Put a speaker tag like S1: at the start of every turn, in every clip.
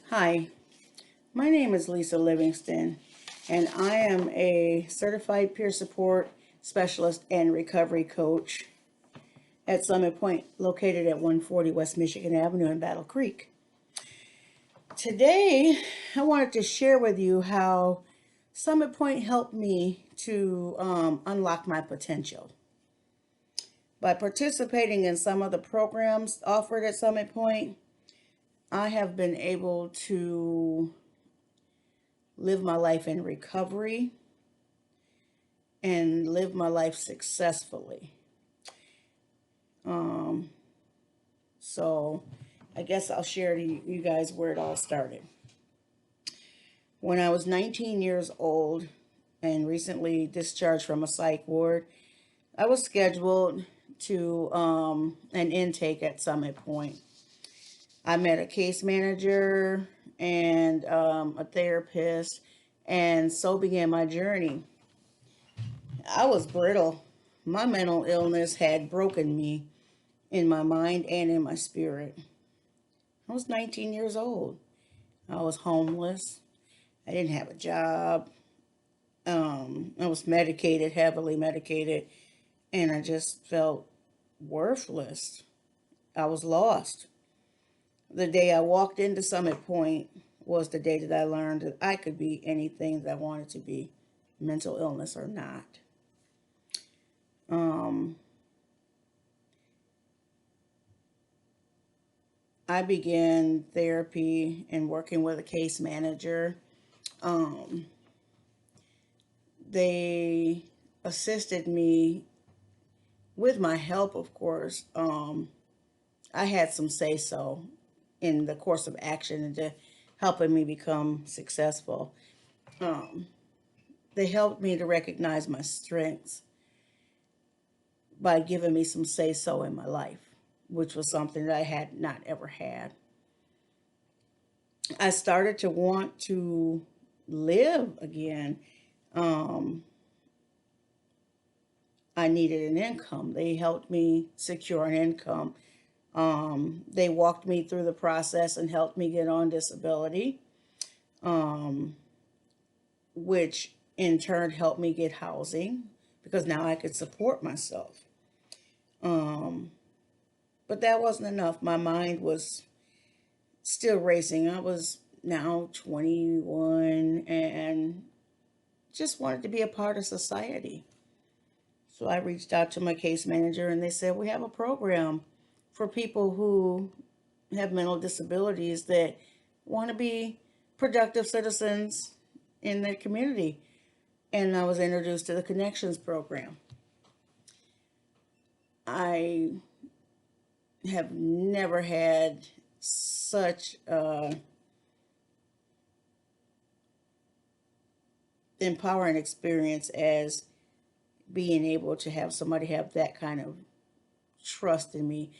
S1: Hi, my name is Lisa Livingston, and I am a certified peer support specialist and recovery coach at Summit Pointe, located at 140 West Michigan Avenue in Battle Creek. Today, I wanted to share with you how Summit Pointe helped me to unlock my potential. By participating in some of the programs offered at Summit Pointe, I have been able to live my life in recovery and live my life successfully. Um, so I guess I'll share to you guys where it all started. When I was 19 years old and recently discharged from a psych ward, I was scheduled to an intake at Summit Pointe. I met a case manager and a therapist, and so began my journey. I was brittle. My mental illness had broken me in my mind and in my spirit. I was 19 years old. I was homeless. I didn't have a job. I was medicated, heavily medicated, and I just felt worthless. I was lost. The day I walked into Summit Pointe was the day that I learned that I could be anything that I wanted to be, mental illness or not. Um, I began therapy and working with a case manager. Um, they assisted me with my help, of course. I had some say so in the course of action into helping me become successful. Um, they helped me to recognize my strengths by giving me some say so in my life, which was something that I had not ever had. I started to want to live again. Um, I needed an income. They helped me secure an income. They walked me through the process and helped me get on disability, um, which in turn helped me get housing because now I could support myself. Um, but that wasn't enough. My mind was still racing. I was now 21 and just wanted to be a part of society. So I reached out to my case manager and they said, we have a program for people who have mental disabilities that want to be productive citizens in their community. And I was introduced to the Connections program. I have never had such empowering experience as being able to have somebody have that kind of trust in me.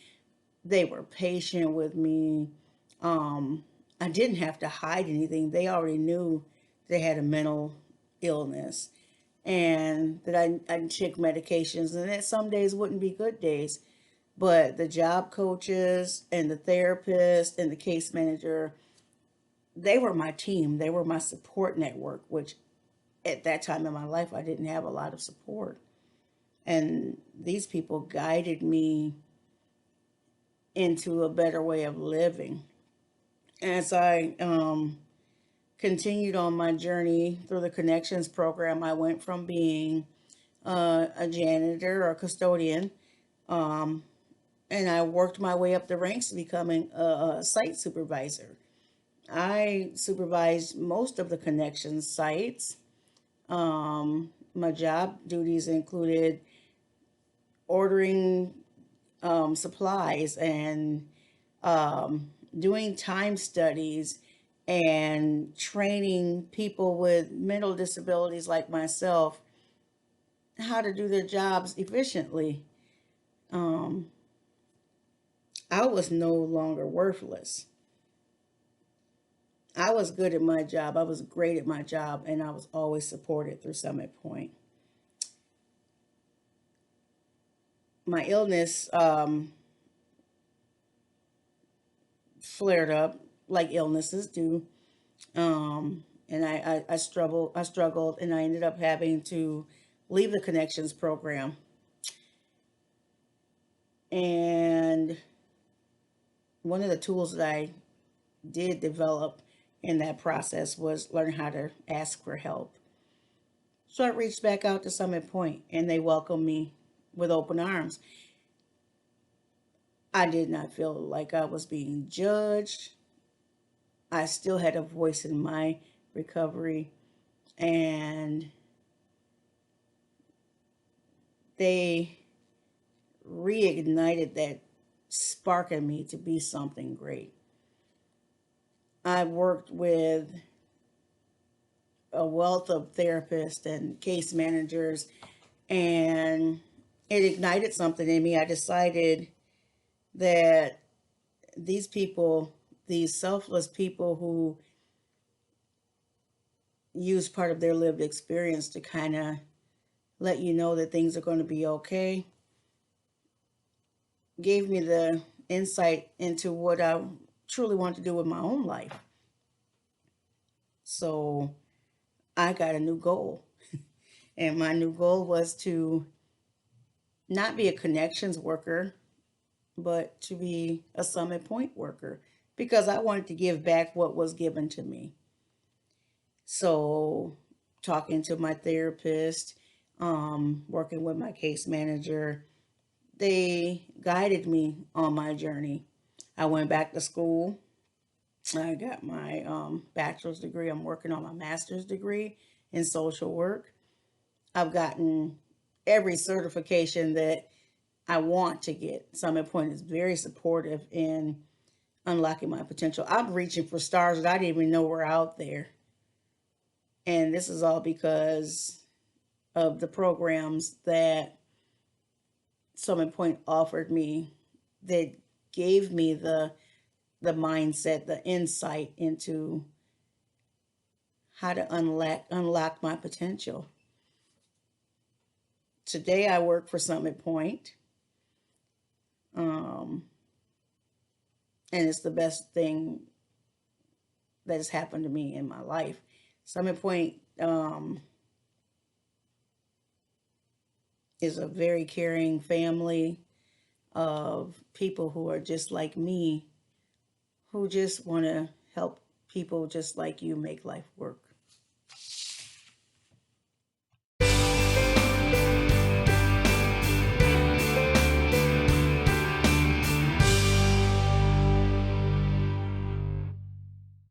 S1: They were patient with me. Um, I didn't have to hide anything. They already knew they had a mental illness and that I took medications and that some days wouldn't be good days. But the job coaches and the therapist and the case manager, they were my team. They were my support network, which at that time in my life, I didn't have a lot of support. And these people guided me into a better way of living. As I continued on my journey through the Connections program, I went from being a janitor or a custodian, um, and I worked my way up the ranks to becoming a site supervisor. I supervised most of the Connections sites. My job duties included ordering supplies and um, doing time studies and training people with mental disabilities like myself how to do their jobs efficiently. Um, I was no longer worthless. I was good at my job. I was great at my job, and I was always supported through Summit Pointe. My illness flared up like illnesses do. And I struggled, and I ended up having to leave the Connections program. And one of the tools that I did develop in that process was learn how to ask for help. So I reached back out to Summit Pointe, and they welcomed me with open arms. I did not feel like I was being judged. I still had a voice in my recovery, and they reignited that spark in me to be something great. I worked with a wealth of therapists and case managers, and it ignited something in me. I decided that these people, these selfless people who use part of their lived experience to kind of let you know that things are going to be okay, gave me the insight into what I truly want to do with my own life. So I got a new goal. And my new goal was to not be a connections worker, but to be a Summit Pointe worker because I wanted to give back what was given to me. So, talking to my therapist, working with my case manager, they guided me on my journey. I went back to school. I got my bachelor's degree. I'm working on my master's degree in social work. I've gotten every certification that I want to get. Summit Pointe is very supportive in unlocking my potential. I'm reaching for stars that I didn't even know were out there. And this is all because of the programs that Summit Pointe offered me that gave me the mindset, the insight into how to unlock my potential. Today I work for Summit Pointe, and it's the best thing that has happened to me in my life. Summit Pointe is a very caring family of people who are just like me, who just want to help people just like you make life work.